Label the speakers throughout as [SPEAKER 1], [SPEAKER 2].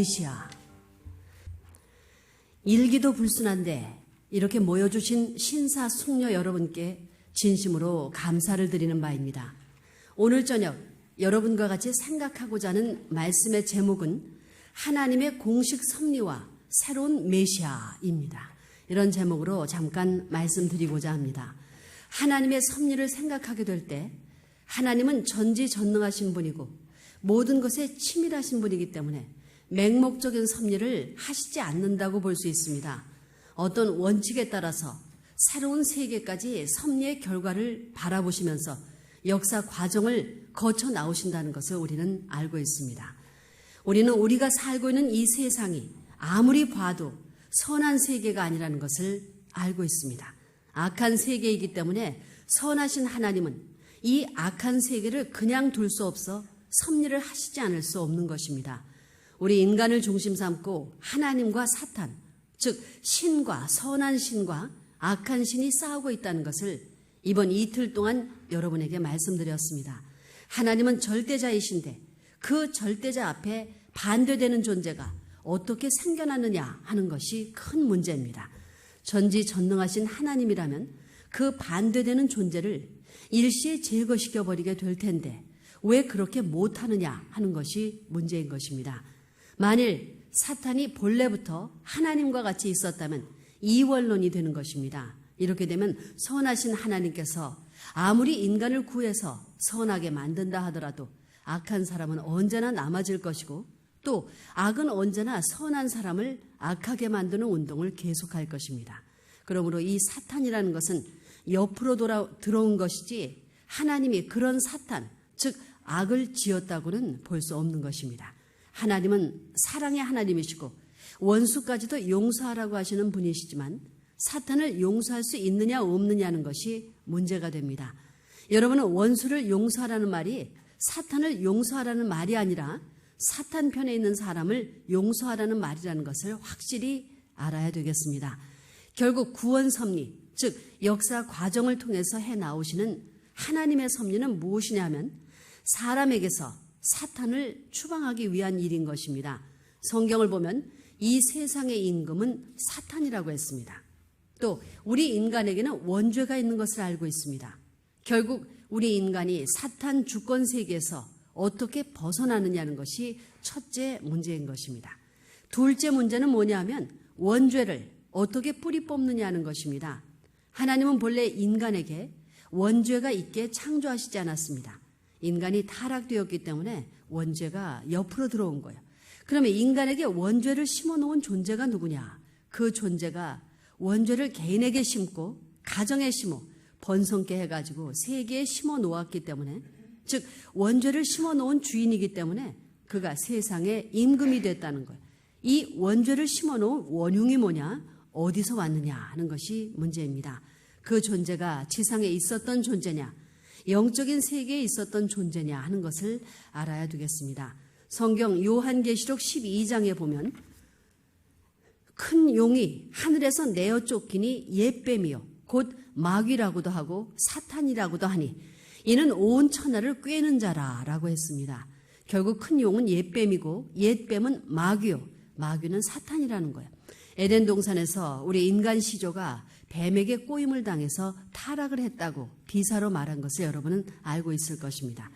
[SPEAKER 1] 메시아. 일기도 불순한데 이렇게 모여주신 신사 숙녀 여러분께 진심으로 감사를 드리는 바입니다. 오늘 저녁 여러분과 같이 생각하고자 하는 말씀의 제목은 하나님의 공식 섭리와 새로운 메시아입니다. 이런 제목으로 잠깐 말씀드리고자 합니다. 하나님의 섭리를 생각하게 될 때 하나님은 전지전능하신 분이고 모든 것에 치밀하신 분이기 때문에 맹목적인 섭리를 하시지 않는다고 볼 수 있습니다. 어떤 원칙에 따라서 새로운 세계까지 섭리의 결과를 바라보시면서 역사 과정을 거쳐 나오신다는 것을 우리는 알고 있습니다. 우리는 우리가 살고 있는 이 세상이 아무리 봐도 선한 세계가 아니라는 것을 알고 있습니다. 악한 세계이기 때문에 선하신 하나님은 이 악한 세계를 그냥 둘 수 없어 섭리를 하시지 않을 수 없는 것입니다. 우리 인간을 중심 삼고 하나님과 사탄, 즉 신과 선한 신과 악한 신이 싸우고 있다는 것을 이번 이틀 동안 여러분에게 말씀드렸습니다. 하나님은 절대자이신데 그 절대자 앞에 반대되는 존재가 어떻게 생겨났느냐 하는 것이 큰 문제입니다. 전지전능하신 하나님이라면 그 반대되는 존재를 일시에 제거시켜버리게 될 텐데 왜 그렇게 못하느냐 하는 것이 문제인 것입니다. 만일 사탄이 본래부터 하나님과 같이 있었다면 이원론이 되는 것입니다. 이렇게 되면 선하신 하나님께서 아무리 인간을 구해서 선하게 만든다 하더라도 악한 사람은 언제나 남아질 것이고 또 악은 언제나 선한 사람을 악하게 만드는 운동을 계속할 것입니다. 그러므로 이 사탄이라는 것은 옆으로 들어온 것이지 하나님이 그런 사탄, 즉 악을 지었다고는 볼 수 없는 것입니다. 하나님은 사랑의 하나님이시고 원수까지도 용서하라고 하시는 분이시지만 사탄을 용서할 수 있느냐 없느냐는 것이 문제가 됩니다. 여러분은 원수를 용서하라는 말이 사탄을 용서하라는 말이 아니라 사탄 편에 있는 사람을 용서하라는 말이라는 것을 확실히 알아야 되겠습니다. 결국 구원 섭리, 즉 역사 과정을 통해서 해나오시는 하나님의 섭리는 무엇이냐 하면 사람에게서 사탄을 추방하기 위한 일인 것입니다. 성경을 보면 이 세상의 임금은 사탄이라고 했습니다. 또 우리 인간에게는 원죄가 있는 것을 알고 있습니다. 결국 우리 인간이 사탄 주권 세계에서 어떻게 벗어나느냐는 것이 첫째 문제인 것입니다. 둘째 문제는 뭐냐면 원죄를 어떻게 뿌리 뽑느냐는 것입니다. 하나님은 본래 인간에게 원죄가 있게 창조하시지 않았습니다. 인간이 타락되었기 때문에 원죄가 옆으로 들어온 거예요. 그러면 인간에게 원죄를 심어놓은 존재가 누구냐? 그 존재가 원죄를 개인에게 심고 가정에 심어 번성케 해가지고 세계에 심어 놓았기 때문에 즉 원죄를 심어 놓은 주인이기 때문에 그가 세상의 임금이 됐다는 거예요. 이 원죄를 심어 놓은 원흉이 뭐냐? 어디서 왔느냐 하는 것이 문제입니다. 그 존재가 지상에 있었던 존재냐? 영적인 세계에 있었던 존재냐 하는 것을 알아야 되겠습니다. 성경 요한계시록 12장에 보면 큰 용이 하늘에서 내어 쫓기니 옛뱀이요 곧 마귀라고도 하고 사탄이라고도 하니 이는 온 천하를 꿰는 자라라고 했습니다. 결국 큰 용은 옛뱀이고 옛뱀은 마귀요. 마귀는 사탄이라는 거예요. 에덴 동산에서 우리 인간 시조가 뱀에게 꼬임을 당해서 타락을 했다고 비사로 말한 것을 여러분은 알고 있을 것입니다.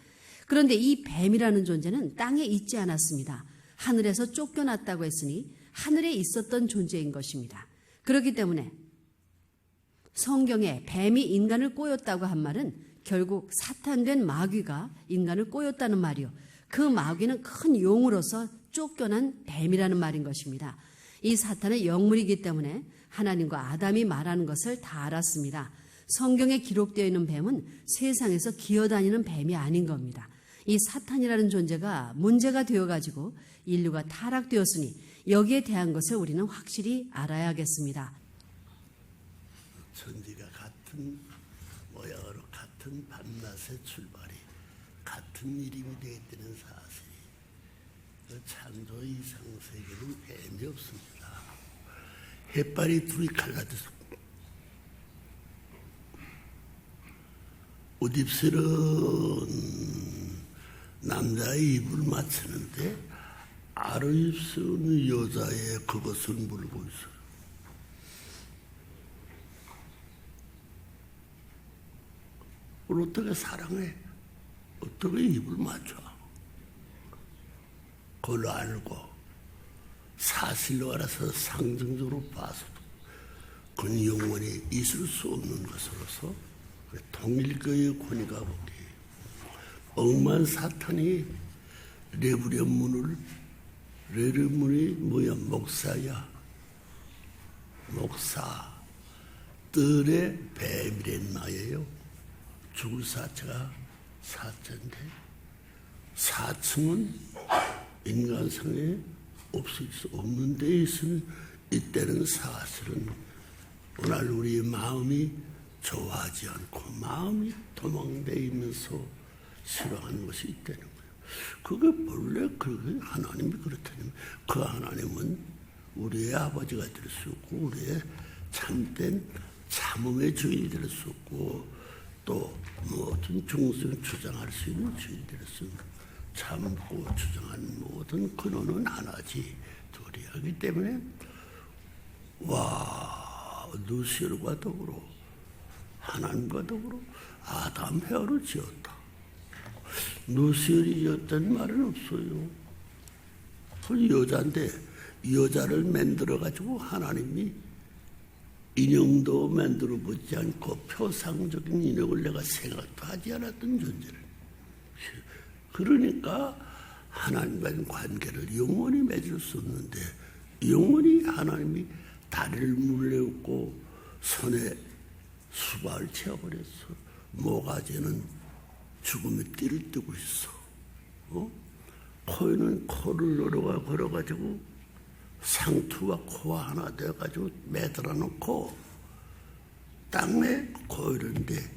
[SPEAKER 1] 그런데 이 뱀이라는 존재는 땅에 있지 않았습니다. 하늘에서 쫓겨났다고 했으니 하늘에 있었던 존재인 것입니다. 그렇기 때문에 성경에 뱀이 인간을 꼬였다고 한 말은 결국 사탄된 마귀가 인간을 꼬였다는 말이요. 그 마귀는 큰 용으로서 쫓겨난 뱀이라는 말인 것입니다. 이 사탄은 영물이기 때문에 하나님과 아담이 말하는 것을 다 알았습니다. 성경에 기록되어 있는 뱀은 세상에서 기어다니는 뱀이 아닌 겁니다. 이 사탄이라는 존재가 문제가 되어가지고 인류가 타락되었으니 여기에 대한 것을 우리는 확실히 알아야겠습니다.
[SPEAKER 2] 천지가 같은 모양으로 같은 밤낮의 출발이 같은 이름이 되었다는 사실이 그 창조 이상 세계는 뱀이 없습니다. 햇발이 둘이 갈라져서 옷입스러운 남자의 입을 맞추는데 알을 쓰는 여자의 그것을 물고 있어요. 그걸 어떻게 사랑해? 어떻게 입을 맞춰? 그걸 알고 사실로 알아서 상징적으로 봐서도 그건 영원히 있을 수 없는 것으로서 통일교의 권위가 보기 억만 사탄이 레브련문이 뭐야? 목사야. 목사 뜰의 뱀이란 말이에요. 죽을 사체가 사체인데 사층은 인간성에 없을 수 없는 데 있으면 이때는 사실은 오늘 우리 마음이 좋아하지 않고 마음이 도망돼 있면서 싫어하는 것이 있다는 거예요. 그게 본래 그게 하나님이 그렇다면 그 하나님은 우리의 아버지가 될 수 없고 우리의 참된 참음의 주인이 될 수 없고 또 모든 중생을 주장할 수 있는 주인이 될 수 없는 참고 주장하는 모든 근원은 하나지 둘이 하기 때문에 누시엘과 더불어 하나님과 더불어 아담 헤어를 지었다. 누시엘이 지었다는 말은 없어요. 그 여자인데 여자를 만들어가지고 하나님이 인형도 만들어 보지 않고 표상적인 인형을 내가 생각도 하지 않았던 존재를. 그러니까 하나님과의 관계를 영원히 맺을 수 없는데 영원히 하나님이 다리를 물려놓고 손에 수박을 채워버렸어. 모가지는 죽음의 띠를 뜨고 있어. 코에는 코를 걸어가지고 상투와 코와 하나 되어가지고 매달아 놓고 땅에 고이는데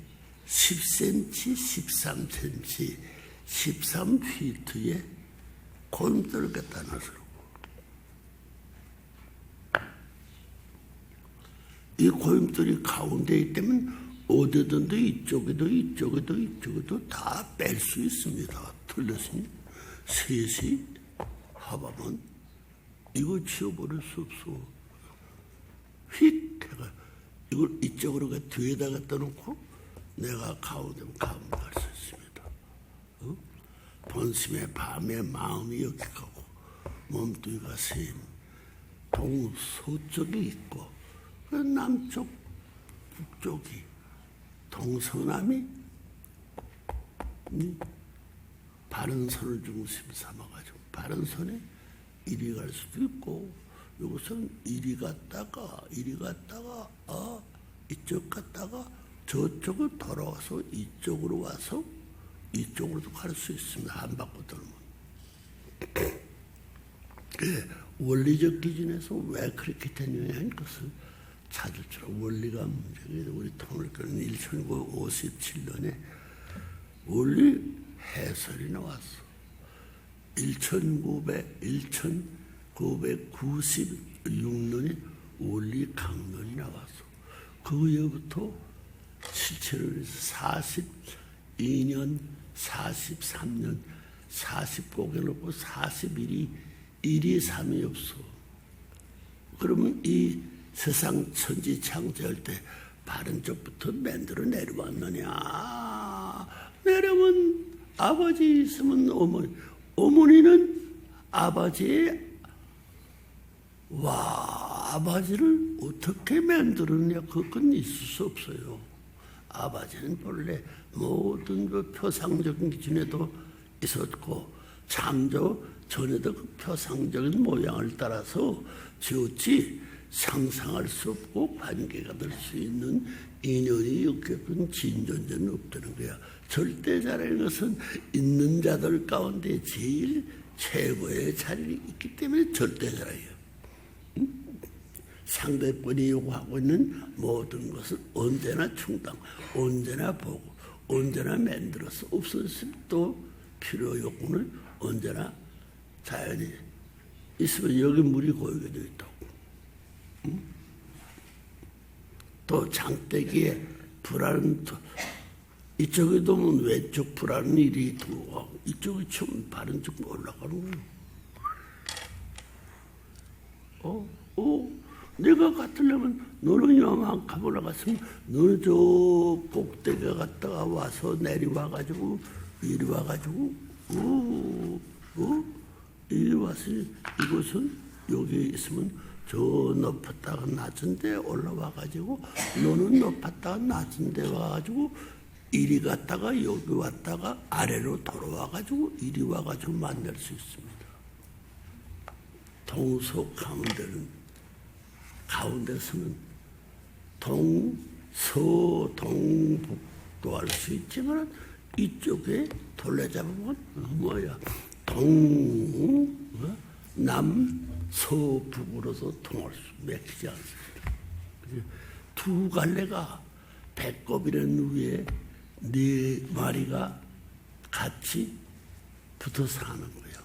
[SPEAKER 2] 10cm, 13cm, 13피트의 고임돌을 갖다 놨어. 이 고임돌이 가운데 있다면 어디든지 이쪽에도 다 뺄 수 있습니다. 틀렸으니 셋이 합하면 이거 지워버릴 수 없어. 휙 해가 이걸 이쪽으로 뒤에다 갖다 놓고 내가 가운데 갈 수 있습니다. 본심의 밤에 마음이 여기 가고 몸뚱이가 샘 동서쪽이 있고 남쪽 북쪽이 동서남이 바른 선을 중심 삼아가지고 바른 선에 이리 갈 수도 있고 여기서는 이리 갔다가 이쪽 갔다가 저쪽을 돌아와서 이쪽으로 와서 이쪽으로도 갈 수 있습니다. 한 바퀴 돌면. 원리적 기준에서 왜 그렇게 되느냐 하는 것을 찾을 줄 알고 원리가 문제예요. 우리 통일교는 1957년에 원리 해설이 나왔어. 1996년에 원리 강론이 나왔어. 그 이후부터 실체를 해서 42년, 43년, 40곡에 놓고 41이 1이 3이 없어. 그러면 이 세상 천지 창조할 때 바른 쪽부터 만들어 내려왔느냐. 내려면 아버지 있으면 어머니. 어머니는 아버지의 아버지를 어떻게 만들었냐. 그건 있을 수 없어요. 아버지는 본래 모든 그 표상적인 기준에도 있었고 창조 전에도 그 표상적인 모양을 따라서 지었지 상상할 수 없고 관계가 될 수 있는 인연이 엮였던 진존자는 없다는 거야. 절대자라는 것은 있는 자들 가운데 제일 최고의 자리에 있기 때문에 절대자라예요. 상대편이 요구하고 있는 모든 것을 언제나 충당, 언제나 보고, 언제나 만들어서 없었을 또 필요 요구는 언제나 자연이 있으면 여기 물이 고이게 되어 있다고. 또 장대기에 불안은 이쪽에 두면 왼쪽 불안은 이리 들어가고 이쪽에 치면 바른 쪽 올라가는 거예요. 내가 같으려면 너는 요만큼 올라갔으면 너는 저 꼭대기 갔다가 와서 내려와가지고 이리 와가지고 이리 와서 이곳은 여기 있으면 저 높았다가 낮은 데 올라와가지고 너는 높았다가 낮은 데 와가지고 이리 갔다가 여기 왔다가 아래로 돌아와가지고 이리 와가지고 만날 수 있습니다. 동서 가운데서는 동서 동북도 할 수 있지만 이쪽에 돌려잡으면 남서북으로서 통할 수 맥히지 않습니다. 두 갈래가 배꼽이라는 위에 네 마리가 같이 붙어 사는 거예요.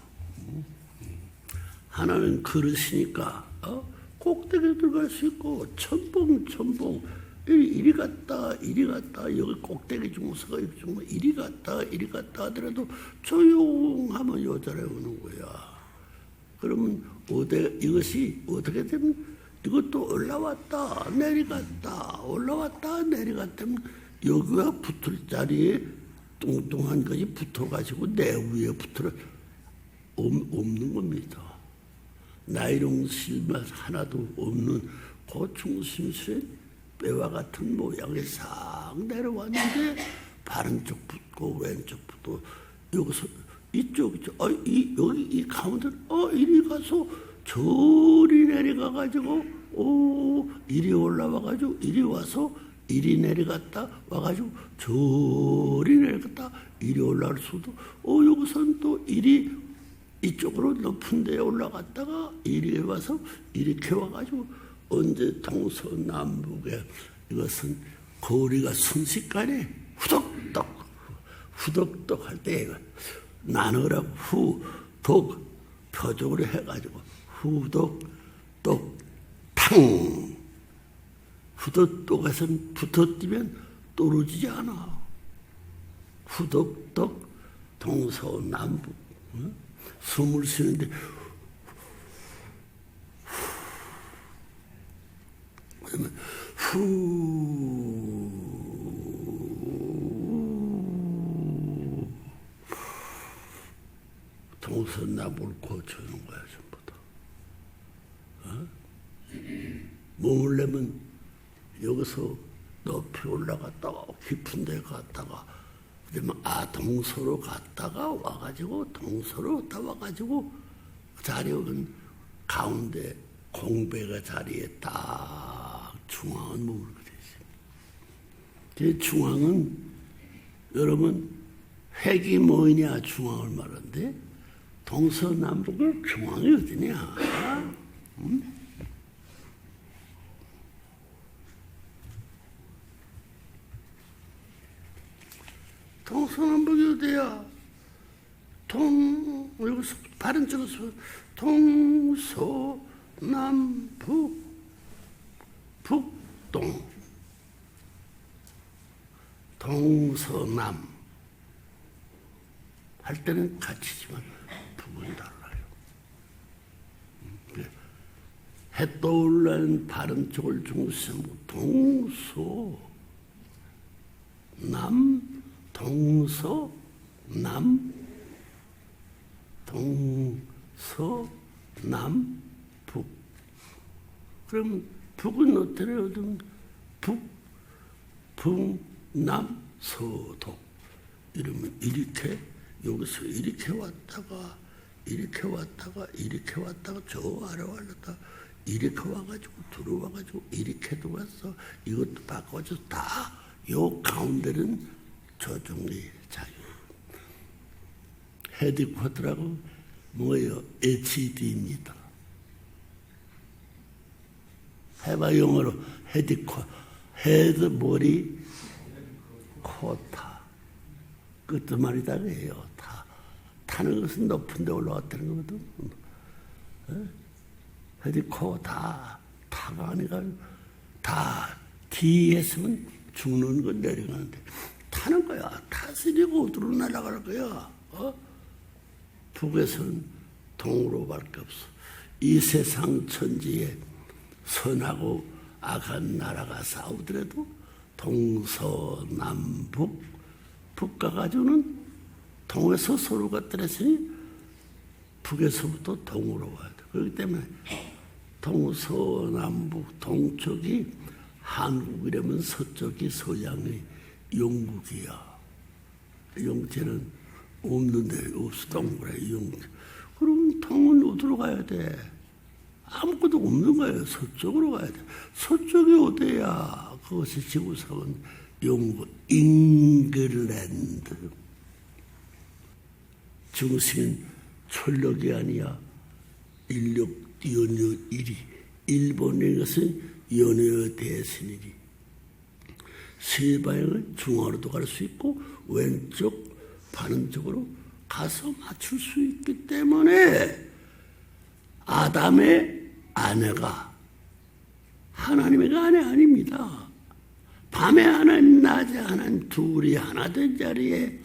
[SPEAKER 2] 하나는 그릇이니까 꼭대기에 들어갈 수 있고 첨봉 이리 갔다 여기 꼭대기 중서가 이리 갔다 하더라도 조용하면 여자래 오는 거야. 그러면 이것이 어떻게 되면 이것도 올라왔다 내려갔다 올라왔다 내려갔다면 여기가 붙을 자리에 뚱뚱한 것이 붙어가지고 내 위에 붙어 없는 겁니다. 나이롱 실맛 하나도 없는 그 중심술에 뼈와 같은 모양이 싹 내려왔는데 바른쪽 붙고 왼쪽 붙고 여기서 여기 이 가운데 이리 가서 저리 내려가가지고 이리 올라와가지고 이리 와서 이리 내려갔다 와가지고 저리 내려갔다 이리 올라갈 수도 여기서는 또 이리 이쪽으로 높은 데에 올라갔다가 이리 와서 이렇게 와가지고 언제 동서남북에 이것은 거리가 순식간에 후덕덕 할 때 나누라고 후독 표적으로 해가지고 후덕똑 탕 후덕똑에서 붙어뛰면 떨어지지 않아. 후덕똑 동서남북 숨을 쉬는데 그러면 동서남북을 거쳐오는 거야 전부 다. 몸을 내면 여기서 높이 올라갔다가 깊은 데 갔다가 그러면 동서로 갔다가 와가지고 동서로 다 와가지고 자력은 가운데 공배가 자리에 딱 중앙은 머물게 되죠. 그 중앙은 여러분 핵이 뭐냐 중앙을 말하는데 동서남북의 중앙이 어디냐? 동서남북이 어디야? 여기서 바른 쪽에서 동서남북 북동 동서남 할 때는 같이지만 북은 달라요. 해 떠올라는 바른 쪽을 중심으로 동서남북. 그럼 북은 어때요? 북남서도 이러면 이렇게 여기서 이렇게 왔다가 저 아래 왔다 이렇게 와가지고 들어와가지고 이렇게 들어왔어. 이것도 바꿔서 다 요 가운데는 조정리 자유. 헤드쿼터라고 뭐예요? HD입니다. 해봐 영어로 헤드 머리 코타 끝말이다 그래요. 타는 것은 높은 데 올라갔다는 거거든. 헤드코 타가 아니라 다 뒤에 있으면 죽는 건 내려가는데 타는 거야. 타스리고 어디로 날아갈 거야. 북에서는 동으로 밖에 없어. 이 세상 천지에 선하고 악한 나라가 싸우더라도 동서남북 북가가지고는 동에서 서로가 떨어지니 북에서부터 동으로 와야 돼. 그렇기 때문에 동서남북 동쪽이 한국이라면 서쪽이 서양의 영국이야. 영체는 없는데 없어. 동그래 영국. 그럼 동은 어디로 가야 돼? 아무것도 없는 거예요. 서쪽으로 가야 돼. 서쪽이 어디야? 그것이 지구상은 영국, 잉글랜드. 중심은 철력이 아니야. 인력, 연여, 일이. 일본의 것은 연여 대신이리. 세 방향을 중앙으로도 갈 수 있고 왼쪽, 반응쪽으로 가서 맞출 수 있기 때문에 아담의 아내가 하나님의 아내 아닙니다. 밤에 하나님, 낮에 하나님 둘이 하나 된 자리에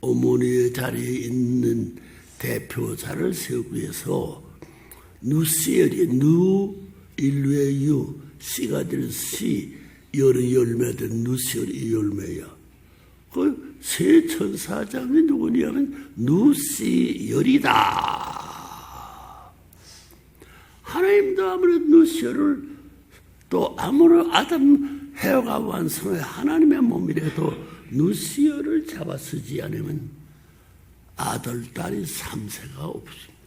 [SPEAKER 2] 어머니의 자리에 있는 대표자를 세우기 위해서 누시엘이 누 인류의 유 씨가 될 씨 열의 열매들 누시엘이 열매야. 그 세 천사장이 누구냐면 누시엘이다. 하나님도 아무래도 누시엘을 또 아무런 아담 헤어가 완성해 하나님의 몸이라도 누시엘을 잡아 쓰지 않으면 아들, 딸이 3세가 없습니다.